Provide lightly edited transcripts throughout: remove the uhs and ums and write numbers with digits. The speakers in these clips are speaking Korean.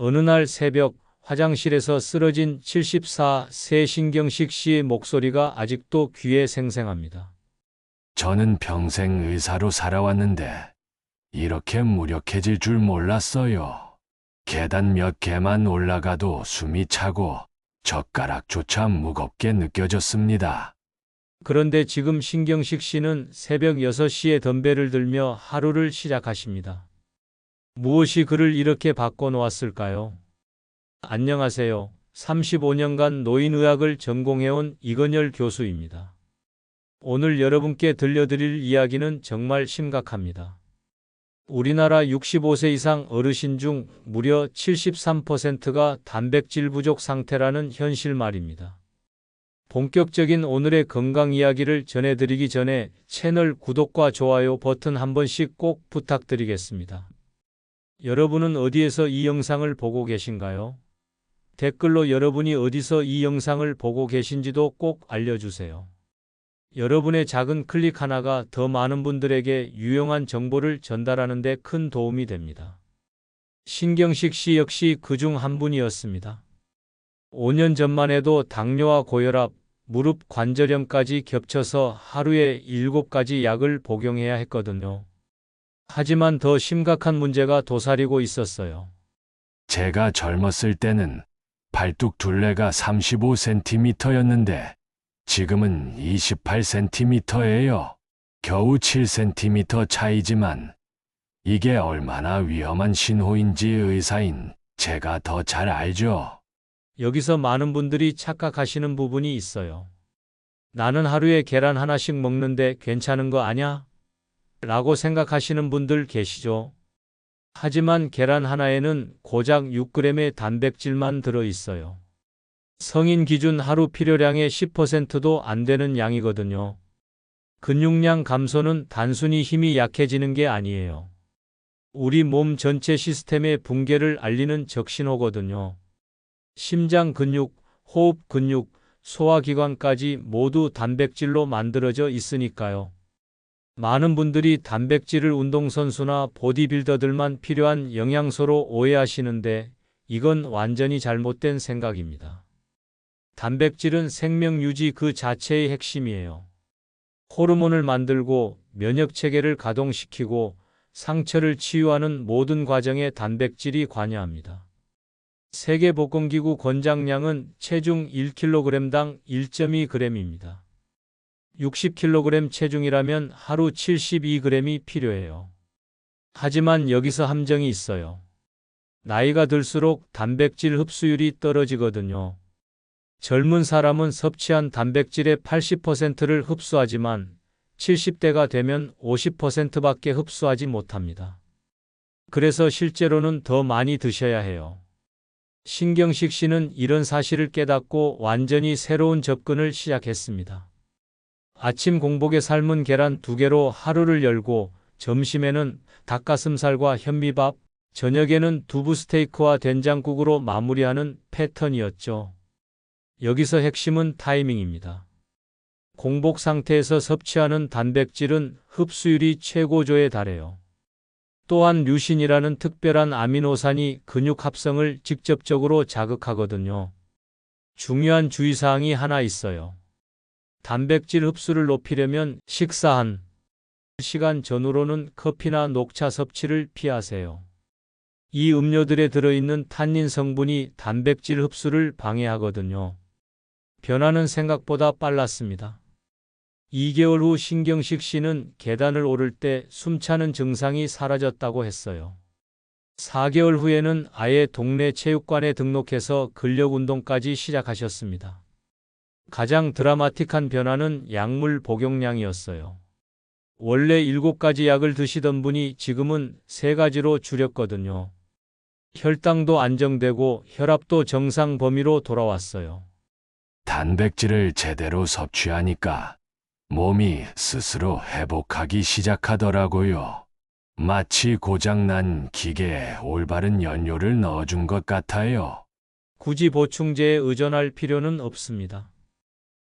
어느 날 새벽 화장실에서 쓰러진 74세 신경식 씨의 목소리가 아직도 귀에 생생합니다. 저는 평생 의사로 살아왔는데 이렇게 무력해질 줄 몰랐어요. 계단 몇 개만 올라가도 숨이 차고 젓가락조차 무겁게 느껴졌습니다. 그런데 지금 신경식 씨는 새벽 6시에 덤벨을 들며 하루를 시작하십니다. 무엇이 그를 이렇게 바꿔놓았을까요? 안녕하세요. 35년간 노인의학을 전공해온 이건열 교수입니다. 오늘 여러분께 들려드릴 이야기는 정말 심각합니다. 우리나라 65세 이상 어르신 중 무려 73%가 단백질 부족 상태라는 현실 말입니다. 본격적인 오늘의 건강 이야기를 전해드리기 전에 채널 구독과 좋아요 버튼 한 번씩 꼭 부탁드리겠습니다. 여러분은 어디에서 이 영상을 보고 계신가요? 댓글로 여러분이 어디서 이 영상을 보고 계신지도 꼭 알려주세요. 여러분의 작은 클릭 하나가 더 많은 분들에게 유용한 정보를 전달하는 데 큰 도움이 됩니다. 신경식 씨 역시 그중 한 분이었습니다. 5년 전만 해도 당뇨와 고혈압, 무릎 관절염까지 겹쳐서 하루에 7가지 약을 복용해야 했거든요. 하지만 더 심각한 문제가 도사리고 있었어요. 제가 젊었을 때는 발뚝 둘레가 35cm였는데 지금은 28cm예요. 겨우 7cm 차이지만 이게 얼마나 위험한 신호인지 의사인 제가 더 잘 알죠. 여기서 많은 분들이 착각하시는 부분이 있어요. 나는 하루에 계란 하나씩 먹는데 괜찮은 거 아냐? 라고 생각하시는 분들 계시죠? 하지만 계란 하나에는 고작 6g의 단백질만 들어 있어요. 성인 기준 하루 필요량의 10%도 안 되는 양이거든요. 근육량 감소는 단순히 힘이 약해지는 게 아니에요. 우리 몸 전체 시스템의 붕괴를 알리는 적신호거든요. 심장 근육, 호흡 근육, 소화기관까지 모두 단백질로 만들어져 있으니까요. 많은 분들이 단백질을 운동선수나 보디빌더들만 필요한 영양소로 오해하시는데 이건 완전히 잘못된 생각입니다. 단백질은 생명 유지 그 자체의 핵심이에요. 호르몬을 만들고 면역체계를 가동시키고 상처를 치유하는 모든 과정에 단백질이 관여합니다. 세계복권기구 권장량은 체중 1kg당 1.2g입니다. 60kg 체중이라면 하루 72g이 필요해요. 하지만 여기서 함정이 있어요. 나이가 들수록 단백질 흡수율이 떨어지거든요. 젊은 사람은 섭취한 단백질의 80%를 흡수하지만 70대가 되면 50%밖에 흡수하지 못합니다. 그래서 실제로는 더 많이 드셔야 해요. 신경식 씨는 이런 사실을 깨닫고 완전히 새로운 접근을 시작했습니다. 아침 공복에 삶은 계란 2개로 하루를 열고 점심에는 닭가슴살과 현미밥, 저녁에는 두부 스테이크와 된장국으로 마무리하는 패턴이었죠. 여기서 핵심은 타이밍입니다. 공복 상태에서 섭취하는 단백질은 흡수율이 최고조에 달해요. 또한 류신이라는 특별한 아미노산이 근육 합성을 직접적으로 자극하거든요. 중요한 주의사항이 하나 있어요. 단백질 흡수를 높이려면 식사 1시간 전후로는 커피나 녹차 섭취를 피하세요. 이 음료들에 들어있는 탄닌 성분이 단백질 흡수를 방해하거든요. 변화는 생각보다 빨랐습니다. 2개월 후 신경식 씨는 계단을 오를 때 숨차는 증상이 사라졌다고 했어요. 4개월 후에는 아예 동네 체육관에 등록해서 근력 운동까지 시작하셨습니다. 가장 드라마틱한 변화는 약물 복용량이었어요. 원래 7가지 약을 드시던 분이 지금은 3가지로 줄였거든요. 혈당도 안정되고 혈압도 정상 범위로 돌아왔어요. 단백질을 제대로 섭취하니까 몸이 스스로 회복하기 시작하더라고요. 마치 고장난 기계에 올바른 연료를 넣어준 것 같아요. 굳이 보충제에 의존할 필요는 없습니다.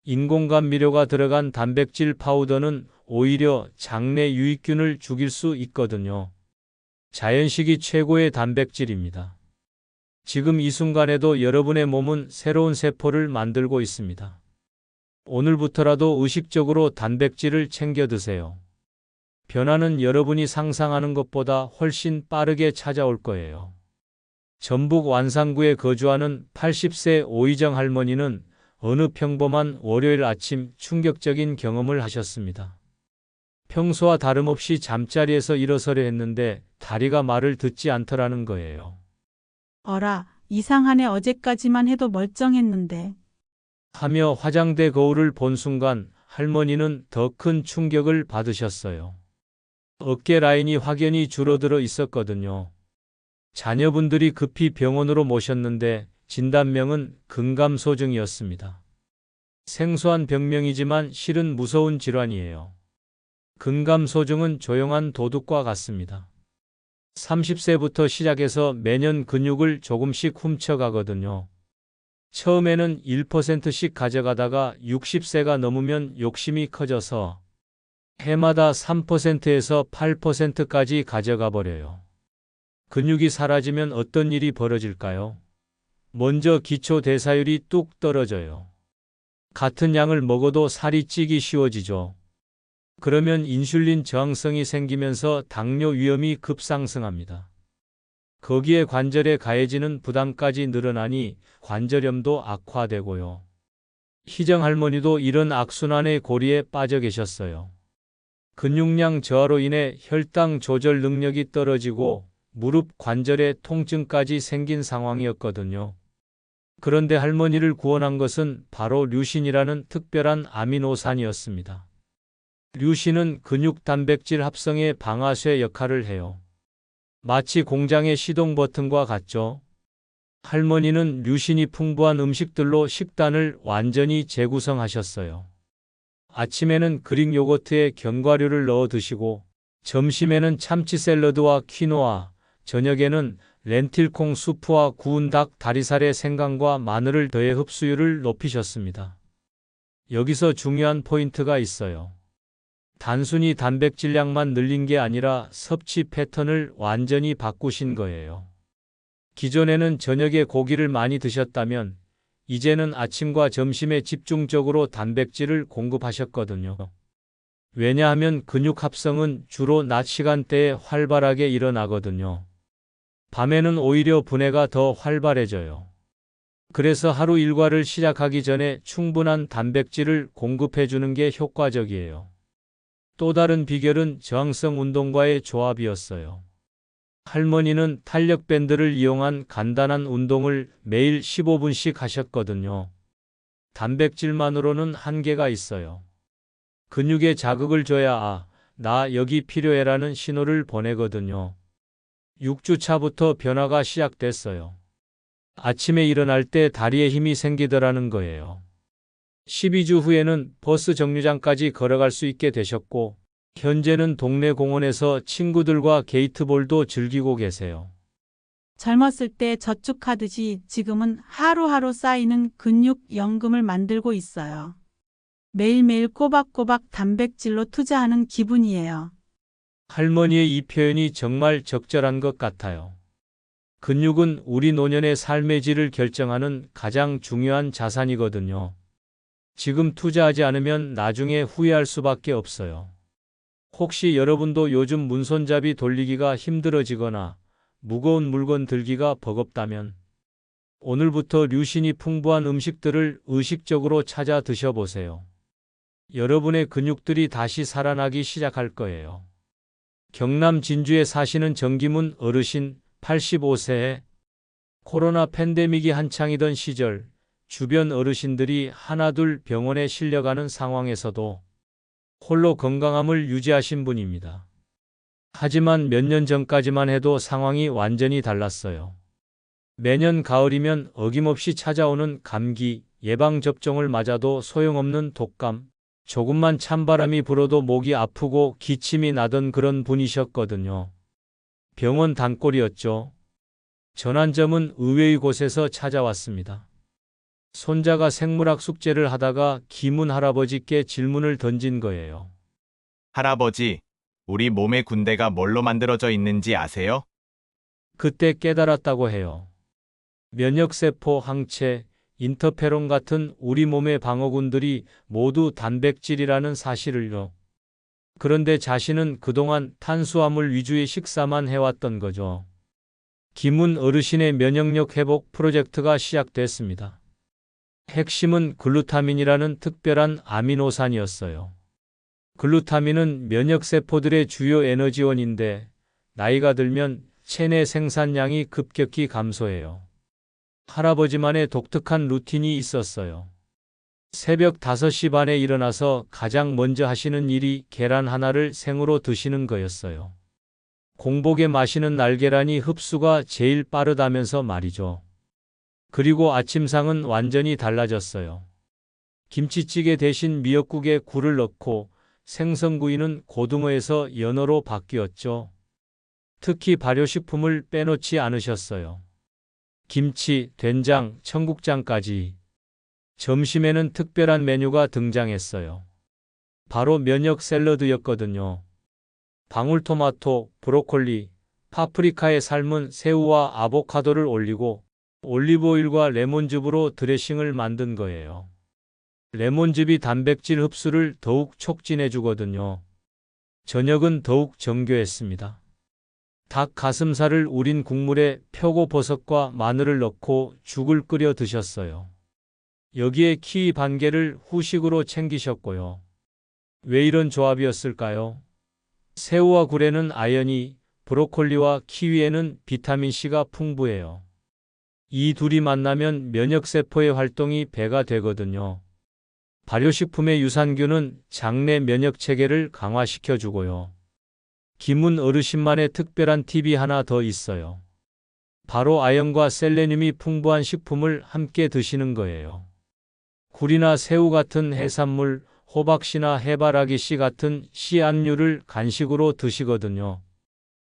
인공감미료가 들어간 단백질 파우더는 오히려 장내 유익균을 죽일 수 있거든요. 자연식이 최고의 단백질입니다. 지금 이 순간에도 여러분의 몸은 새로운 세포를 만들고 있습니다. 오늘부터라도 의식적으로 단백질을 챙겨 드세요. 변화는 여러분이 상상하는 것보다 훨씬 빠르게 찾아올 거예요. 전북 완산구에 거주하는 80세 오희정 할머니는 어느 평범한 월요일 아침 충격적인 경험을 하셨습니다. 평소와 다름없이 잠자리에서 일어서려 했는데 다리가 말을 듣지 않더라는 거예요. 어라, 이상하네. 어제까지만 해도 멀쩡했는데. 하며 화장대 거울을 본 순간 할머니는 더 큰 충격을 받으셨어요. 어깨 라인이 확연히 줄어들어 있었거든요. 자녀분들이 급히 병원으로 모셨는데 진단명은 근감소증이었습니다. 생소한 병명이지만 실은 무서운 질환이에요. 근감소증은 조용한 도둑과 같습니다. 30세부터 시작해서 매년 근육을 조금씩 훔쳐가거든요. 처음에는 1%씩 가져가다가 60세가 넘으면 욕심이 커져서 해마다 3%에서 8%까지 가져가 버려요. 근육이 사라지면 어떤 일이 벌어질까요? 먼저 기초 대사율이 뚝 떨어져요. 같은 양을 먹어도 살이 찌기 쉬워지죠. 그러면 인슐린 저항성이 생기면서 당뇨 위험이 급상승합니다. 거기에 관절에 가해지는 부담까지 늘어나니 관절염도 악화되고요. 희정 할머니도 이런 악순환의 고리에 빠져 계셨어요. 근육량 저하로 인해 혈당 조절 능력이 떨어지고 무릎 관절에 통증까지 생긴 상황이었거든요. 그런데 할머니를 구원한 것은 바로 류신이라는 특별한 아미노산이었습니다. 류신은 근육 단백질 합성의 방아쇠 역할을 해요. 마치 공장의 시동 버튼과 같죠. 할머니는 류신이 풍부한 음식들로 식단을 완전히 재구성하셨어요. 아침에는 그릭 요거트에 견과류를 넣어 드시고, 점심에는 참치 샐러드와 퀴노아, 저녁에는 렌틸콩 수프와 구운 닭 다리살에 생강과 마늘을 더해 흡수율을 높이셨습니다. 여기서 중요한 포인트가 있어요. 단순히 단백질량만 늘린 게 아니라 섭취 패턴을 완전히 바꾸신 거예요. 기존에는 저녁에 고기를 많이 드셨다면 이제는 아침과 점심에 집중적으로 단백질을 공급하셨거든요. 왜냐하면 근육 합성은 주로 낮 시간대에 활발하게 일어나거든요. 밤에는 오히려 분해가 더 활발해져요. 그래서 하루 일과를 시작하기 전에 충분한 단백질을 공급해 주는 게 효과적이에요. 또 다른 비결은 저항성 운동과의 조합이었어요. 할머니는 탄력 밴드를 이용한 간단한 운동을 매일 15분씩 하셨거든요. 단백질만으로는 한계가 있어요. 근육에 자극을 줘야 나 여기 필요해라는 신호를 보내거든요. 6주 차부터 변화가 시작됐어요. 아침에 일어날 때 다리에 힘이 생기더라는 거예요. 12주 후에는 버스 정류장까지 걸어갈 수 있게 되셨고, 현재는 동네 공원에서 친구들과 게이트볼도 즐기고 계세요. 젊었을 때 저축하듯이 지금은 하루하루 쌓이는 근육 연금을 만들고 있어요. 매일매일 꼬박꼬박 단백질로 투자하는 기분이에요. 할머니의 이 표현이 정말 적절한 것 같아요. 근육은 우리 노년의 삶의 질을 결정하는 가장 중요한 자산이거든요. 지금 투자하지 않으면 나중에 후회할 수밖에 없어요. 혹시 여러분도 요즘 문손잡이 돌리기가 힘들어지거나 무거운 물건 들기가 버겁다면 오늘부터 류신이 풍부한 음식들을 의식적으로 찾아 드셔보세요. 여러분의 근육들이 다시 살아나기 시작할 거예요. 경남 진주에 사시는 정기문 어르신 85세에 코로나 팬데믹이 한창이던 시절 주변 어르신들이 하나둘 병원에 실려가는 상황에서도 홀로 건강함을 유지하신 분입니다. 하지만 몇 년 전까지만 해도 상황이 완전히 달랐어요. 매년 가을이면 어김없이 찾아오는 감기, 예방접종을 맞아도 소용없는 독감, 조금만 찬바람이 불어도 목이 아프고 기침이 나던 그런 분이셨거든요. 병원 단골이었죠. 전환점은 의외의 곳에서 찾아왔습니다. 손자가 생물학 숙제를 하다가 기문 할아버지께 질문을 던진 거예요. 할아버지, 우리 몸의 군대가 뭘로 만들어져 있는지 아세요? 그때 깨달았다고 해요. 면역세포, 항체, 인터페론 같은 우리 몸의 방어군들이 모두 단백질이라는 사실을요. 그런데 자신은 그동안 탄수화물 위주의 식사만 해왔던 거죠. 김훈 어르신의 면역력 회복 프로젝트가 시작됐습니다. 핵심은 글루타민이라는 특별한 아미노산이었어요. 글루타민은 면역세포들의 주요 에너지원인데 나이가 들면 체내 생산량이 급격히 감소해요. 할아버지만의 독특한 루틴이 있었어요. 새벽 5시 반에 일어나서 가장 먼저 하시는 일이 계란 하나를 생으로 드시는 거였어요. 공복에 마시는 날계란이 흡수가 제일 빠르다면서 말이죠. 그리고 아침상은 완전히 달라졌어요. 김치찌개 대신 미역국에 굴을 넣고 생선구이는 고등어에서 연어로 바뀌었죠. 특히 발효식품을 빼놓지 않으셨어요. 김치, 된장, 청국장까지. 점심에는 특별한 메뉴가 등장했어요. 바로 면역 샐러드였거든요. 방울토마토, 브로콜리, 파프리카에 삶은 새우와 아보카도를 올리고 올리브오일과 레몬즙으로 드레싱을 만든 거예요. 레몬즙이 단백질 흡수를 더욱 촉진해 주거든요. 저녁은 더욱 정교했습니다. 닭 가슴살을 우린 국물에 표고버섯과 마늘을 넣고 죽을 끓여 드셨어요. 여기에 키위 반 개를 후식으로 챙기셨고요. 왜 이런 조합이었을까요? 새우와 굴에는 아연이, 브로콜리와 키위에는 비타민C가 풍부해요. 이 둘이 만나면 면역세포의 활동이 배가 되거든요. 발효식품의 유산균은 장내 면역체계를 강화시켜주고요. 김훈 어르신만의 특별한 팁이 하나 더 있어요. 바로 아연과 셀레늄이 풍부한 식품을 함께 드시는 거예요. 굴이나 새우 같은 해산물, 호박씨나 해바라기씨 같은 씨앗류를 간식으로 드시거든요.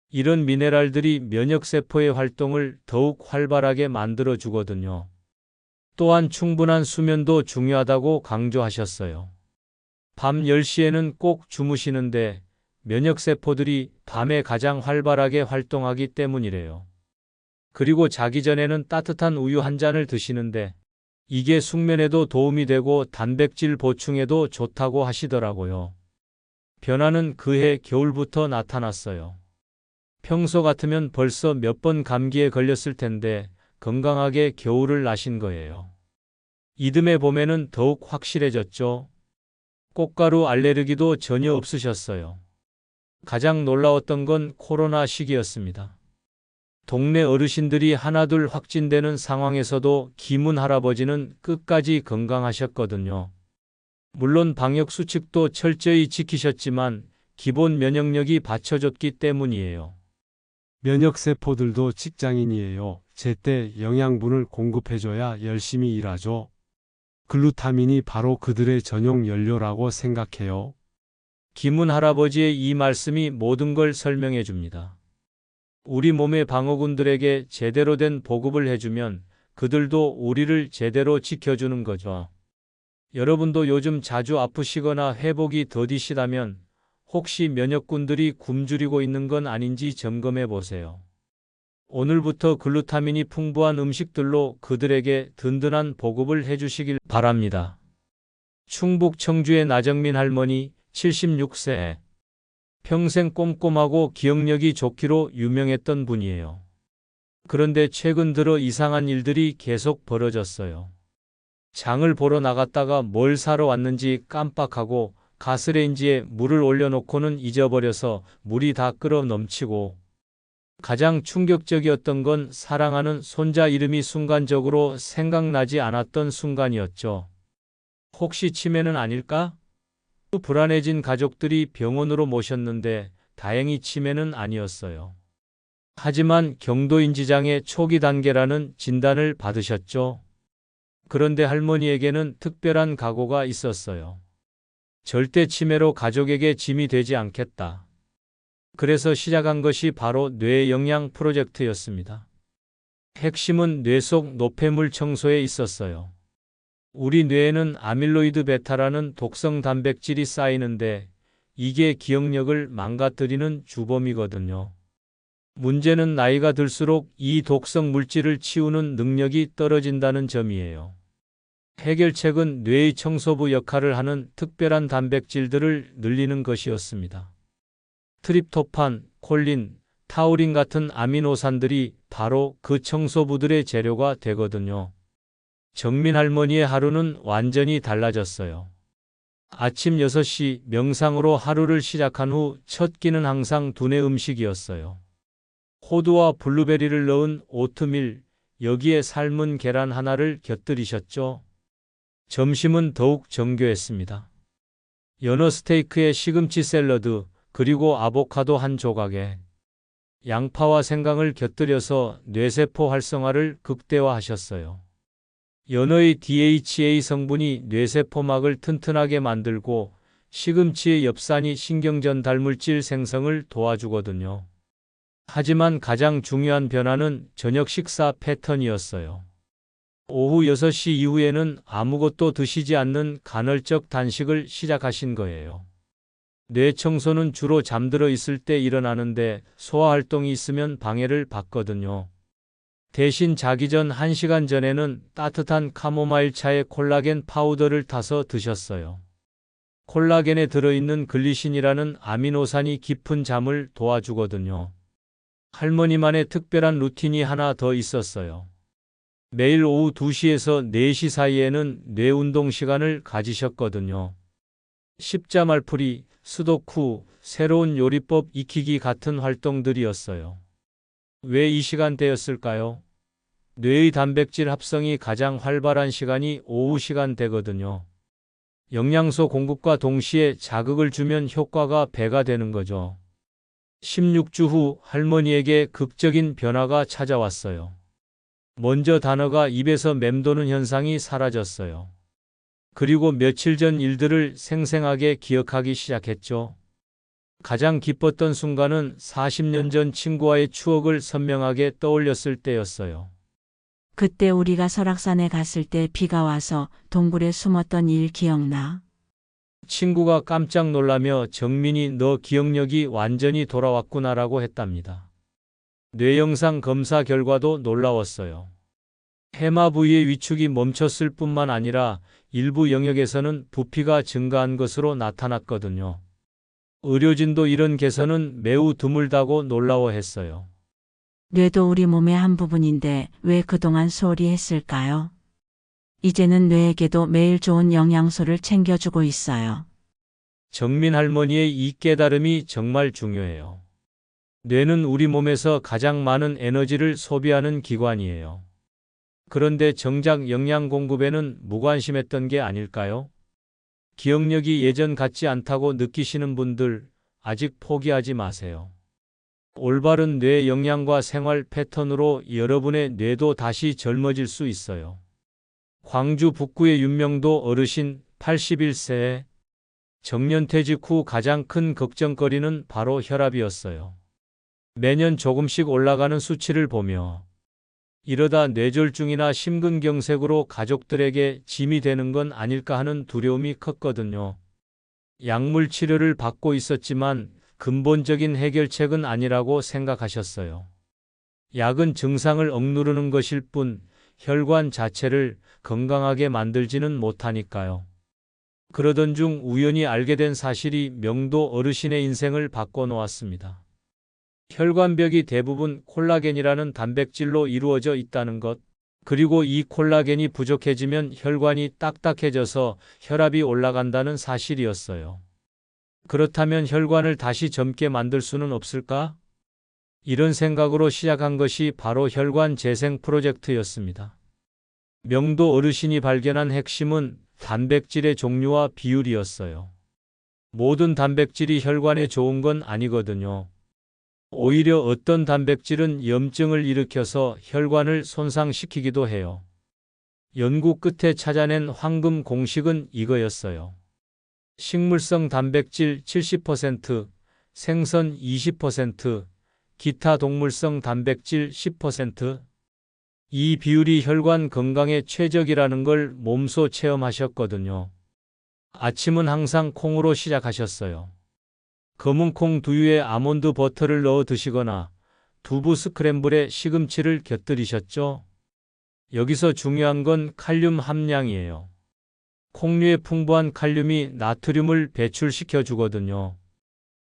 이런 미네랄들이 면역세포의 활동을 더욱 활발하게 만들어주거든요. 또한 충분한 수면도 중요하다고 강조하셨어요. 밤 10시에는 꼭 주무시는데 면역세포들이 밤에 가장 활발하게 활동하기 때문이래요. 그리고 자기 전에는 따뜻한 우유 한 잔을 드시는데 이게 숙면에도 도움이 되고 단백질 보충에도 좋다고 하시더라고요. 변화는 그해 겨울부터 나타났어요. 평소 같으면 벌써 몇 번 감기에 걸렸을 텐데 건강하게 겨울을 나신 거예요. 이듬해 봄에는 더욱 확실해졌죠. 꽃가루 알레르기도 전혀 없으셨어요. 가장 놀라웠던 건 코로나 시기였습니다. 동네 어르신들이 하나둘 확진되는 상황에서도 김훈 할아버지는 끝까지 건강하셨거든요. 물론 방역 수칙도 철저히 지키셨지만 기본 면역력이 받쳐줬기 때문이에요. 면역세포들도 직장인이에요. 제때 영양분을 공급해줘야 열심히 일하죠. 글루타민이 바로 그들의 전용 연료라고 생각해요. 김훈 할아버지의 이 말씀이 모든 걸 설명해 줍니다. 우리 몸의 방어군들에게 제대로 된 보급을 해주면 그들도 우리를 제대로 지켜주는 거죠. 여러분도 요즘 자주 아프시거나 회복이 더디시다면 혹시 면역군들이 굶주리고 있는 건 아닌지 점검해 보세요. 오늘부터 글루타민이 풍부한 음식들로 그들에게 든든한 보급을 해주시길 바랍니다. 충북 청주의 나정민 할머니 76세. 평생 꼼꼼하고 기억력이 좋기로 유명했던 분이에요. 그런데 최근 들어 이상한 일들이 계속 벌어졌어요. 장을 보러 나갔다가 뭘 사러 왔는지 깜빡하고 가스레인지에 물을 올려놓고는 잊어버려서 물이 다 끓어 넘치고, 가장 충격적이었던 건 사랑하는 손자 이름이 순간적으로 생각나지 않았던 순간이었죠. 혹시 치매는 아닐까? 불안해진 가족들이 병원으로 모셨는데 다행히 치매는 아니었어요. 하지만 경도인지장애 초기 단계라는 진단을 받으셨죠. 그런데 할머니에게는 특별한 각오가 있었어요. 절대 치매로 가족에게 짐이 되지 않겠다. 그래서 시작한 것이 바로 뇌 영양 프로젝트였습니다. 핵심은 뇌 속 노폐물 청소에 있었어요. 우리 뇌에는 아밀로이드 베타라는 독성 단백질이 쌓이는데 이게 기억력을 망가뜨리는 주범이거든요. 문제는 나이가 들수록 이 독성 물질을 치우는 능력이 떨어진다는 점이에요. 해결책은 뇌의 청소부 역할을 하는 특별한 단백질들을 늘리는 것이었습니다. 트립토판, 콜린, 타우린 같은 아미노산들이 바로 그 청소부들의 재료가 되거든요. 정민 할머니의 하루는 완전히 달라졌어요. 아침 6시 명상으로 하루를 시작한 후 첫 끼는 항상 두뇌 음식이었어요. 호두와 블루베리를 넣은 오트밀, 여기에 삶은 계란 하나를 곁들이셨죠. 점심은 더욱 정교했습니다. 연어 스테이크에 시금치 샐러드, 그리고 아보카도 한 조각에 양파와 생강을 곁들여서 뇌세포 활성화를 극대화하셨어요. 연어의 DHA 성분이 뇌세포막을 튼튼하게 만들고 시금치의 엽산이 신경전달 물질 생성을 도와주거든요. 하지만 가장 중요한 변화는 저녁 식사 패턴이었어요. 오후 6시 이후에는 아무것도 드시지 않는 간헐적 단식을 시작하신 거예요. 뇌 청소는 주로 잠들어 있을 때 일어나는데 소화활동이 있으면 방해를 받거든요. 대신 자기 전 1시간 전에는 따뜻한 카모마일 차에 콜라겐 파우더를 타서 드셨어요. 콜라겐에 들어있는 글리신이라는 아미노산이 깊은 잠을 도와주거든요. 할머니만의 특별한 루틴이 하나 더 있었어요. 매일 오후 2시에서 4시 사이에는 뇌운동 시간을 가지셨거든요. 십자말풀이, 스도쿠, 새로운 요리법 익히기 같은 활동들이었어요. 왜 이 시간대였을까요? 뇌의 단백질 합성이 가장 활발한 시간이 오후 시간대거든요. 영양소 공급과 동시에 자극을 주면 효과가 배가 되는 거죠. 16주 후 할머니에게 극적인 변화가 찾아왔어요. 먼저 단어가 입에서 맴도는 현상이 사라졌어요. 그리고 며칠 전 일들을 생생하게 기억하기 시작했죠. 가장 기뻤던 순간은 40년 전 친구와의 추억을 선명하게 떠올렸을 때였어요. 그때 우리가 설악산에 갔을 때 비가 와서 동굴에 숨었던 일 기억나? 친구가 깜짝 놀라며 정민이 너 기억력이 완전히 돌아왔구나라고 했답니다. 뇌영상 검사 결과도 놀라웠어요. 해마 부위의 위축이 멈췄을 뿐만 아니라 일부 영역에서는 부피가 증가한 것으로 나타났거든요. 의료진도 이런 개선은 매우 드물다고 놀라워했어요. 뇌도 우리 몸의 한 부분인데 왜 그동안 소홀히 했을까요? 이제는 뇌에게도 매일 좋은 영양소를 챙겨주고 있어요. 정민 할머니의 이 깨달음이 정말 중요해요. 뇌는 우리 몸에서 가장 많은 에너지를 소비하는 기관이에요. 그런데 정작 영양 공급에는 무관심했던 게 아닐까요? 기억력이 예전 같지 않다고 느끼시는 분들, 아직 포기하지 마세요. 올바른 뇌 영양과 생활 패턴으로 여러분의 뇌도 다시 젊어질 수 있어요. 광주 북구의 윤명도 어르신 81세. 정년퇴직 후 가장 큰 걱정거리는 바로 혈압이었어요. 매년 조금씩 올라가는 수치를 보며 이러다 뇌졸중이나 심근경색으로 가족들에게 짐이 되는 건 아닐까 하는 두려움이 컸거든요. 약물 치료를 받고 있었지만 근본적인 해결책은 아니라고 생각하셨어요. 약은 증상을 억누르는 것일 뿐 혈관 자체를 건강하게 만들지는 못하니까요. 그러던 중 우연히 알게 된 사실이 명도 어르신의 인생을 바꿔놓았습니다. 혈관벽이 대부분 콜라겐이라는 단백질로 이루어져 있다는 것, 그리고 이 콜라겐이 부족해지면 혈관이 딱딱해져서 혈압이 올라간다는 사실이었어요. 그렇다면 혈관을 다시 젊게 만들 수는 없을까? 이런 생각으로 시작한 것이 바로 혈관 재생 프로젝트였습니다. 명도 어르신이 발견한 핵심은 단백질의 종류와 비율이었어요. 모든 단백질이 혈관에 좋은 건 아니거든요. 오히려 어떤 단백질은 염증을 일으켜서 혈관을 손상시키기도 해요. 연구 끝에 찾아낸 황금 공식은 이거였어요. 식물성 단백질 70%, 생선 20%, 기타 동물성 단백질 10%. 이 비율이 혈관 건강에 최적이라는 걸 몸소 체험하셨거든요. 아침은 항상 콩으로 시작하셨어요. 검은 콩 두유에 아몬드 버터를 넣어 드시거나 두부 스크램블에 시금치를 곁들이셨죠? 여기서 중요한 건 칼륨 함량이에요. 콩류의 풍부한 칼륨이 나트륨을 배출시켜 주거든요.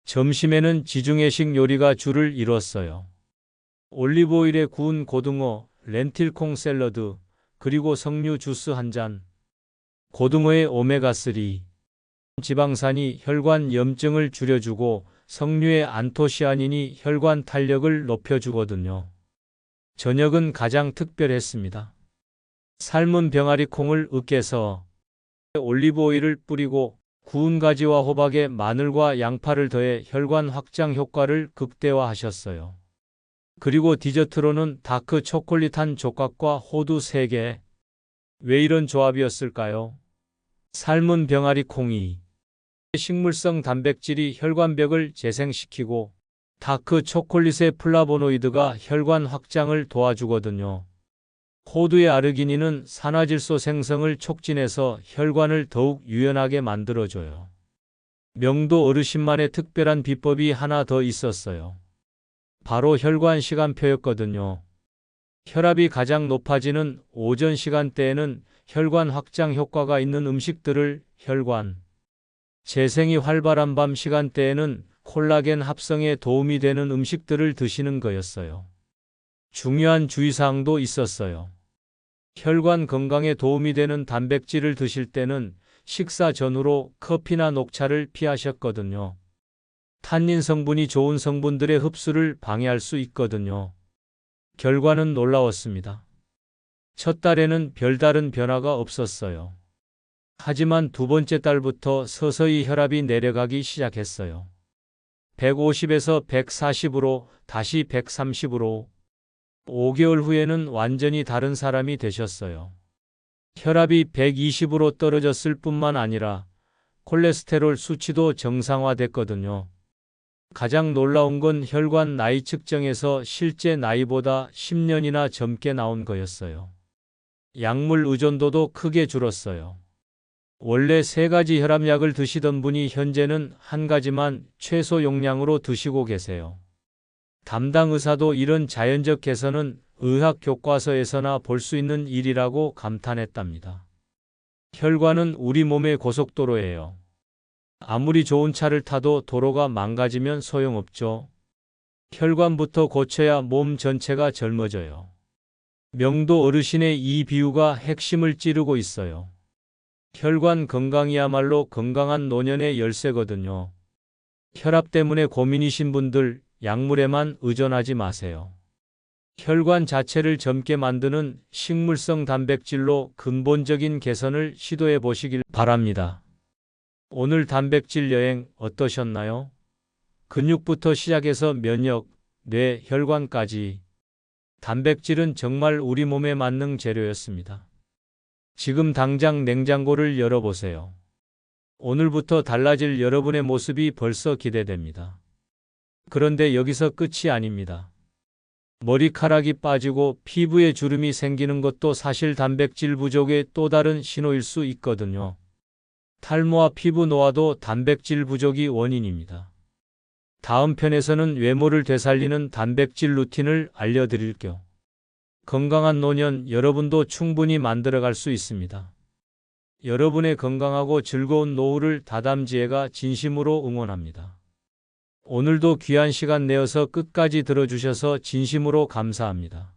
점심에는 지중해식 요리가 줄을 이뤘어요. 올리브오일에 구운 고등어, 렌틸콩 샐러드, 그리고 석류 주스 한 잔. 고등어의 오메가3 지방산이 혈관 염증을 줄여주고 석류의 안토시아닌이 혈관 탄력을 높여주거든요. 저녁은 가장 특별했습니다. 삶은 병아리 콩을 으깨서 올리브오일을 뿌리고 구운 가지와 호박에 마늘과 양파를 더해 혈관 확장 효과를 극대화하셨어요. 그리고 디저트로는 다크 초콜릿한 조각과 호두 3개. 왜 이런 조합이었을까요? 삶은 병아리 콩이 식물성 단백질이 혈관벽을 재생시키고 다크 초콜릿의 플라보노이드가 혈관 확장을 도와주거든요. 호두의 아르기닌은 산화질소 생성을 촉진해서 혈관을 더욱 유연하게 만들어줘요. 명도 어르신만의 특별한 비법이 하나 더 있었어요. 바로 혈관 시간표였거든요. 혈압이 가장 높아지는 오전 시간대에는 혈관 확장 효과가 있는 음식들을, 혈관 재생이 활발한 밤 시간대에는 콜라겐 합성에 도움이 되는 음식들을 드시는 거였어요. 중요한 주의사항도 있었어요. 혈관 건강에 도움이 되는 단백질을 드실 때는 식사 전후로 커피나 녹차를 피하셨거든요. 탄닌 성분이 좋은 성분들의 흡수를 방해할 수 있거든요. 결과는 놀라웠습니다. 첫 달에는 별다른 변화가 없었어요. 하지만 두 번째 달부터 서서히 혈압이 내려가기 시작했어요. 150에서 140으로 다시 130으로 5개월 후에는 완전히 다른 사람이 되셨어요. 혈압이 120으로 떨어졌을 뿐만 아니라 콜레스테롤 수치도 정상화됐거든요. 가장 놀라운 건 혈관 나이 측정에서 실제 나이보다 10년이나 젊게 나온 거였어요. 약물 의존도도 크게 줄었어요. 원래 3가지 혈압약을 드시던 분이 현재는 1가지만 최소 용량으로 드시고 계세요. 담당 의사도 이런 자연적 개선은 의학 교과서에서나 볼 수 있는 일이라고 감탄했답니다. 혈관은 우리 몸의 고속도로예요. 아무리 좋은 차를 타도 도로가 망가지면 소용없죠. 혈관부터 고쳐야 몸 전체가 젊어져요. 명도 어르신의 이 비유가 핵심을 찌르고 있어요. 혈관 건강이야말로 건강한 노년의 열쇠거든요. 혈압 때문에 고민이신 분들, 약물에만 의존하지 마세요. 혈관 자체를 젊게 만드는 식물성 단백질로 근본적인 개선을 시도해 보시길 바랍니다. 오늘 단백질 여행 어떠셨나요? 근육부터 시작해서 면역, 뇌, 혈관까지 단백질은 정말 우리 몸에 맞는 재료였습니다. 지금 당장 냉장고를 열어보세요. 오늘부터 달라질 여러분의 모습이 벌써 기대됩니다. 그런데 여기서 끝이 아닙니다. 머리카락이 빠지고 피부에 주름이 생기는 것도 사실 단백질 부족의 또 다른 신호일 수 있거든요. 탈모와 피부 노화도 단백질 부족이 원인입니다. 다음 편에서는 외모를 되살리는 단백질 루틴을 알려드릴게요. 건강한 노년 여러분도 충분히 만들어갈 수 있습니다. 여러분의 건강하고 즐거운 노후를 다담지혜가 진심으로 응원합니다. 오늘도 귀한 시간 내어서 끝까지 들어주셔서 진심으로 감사합니다.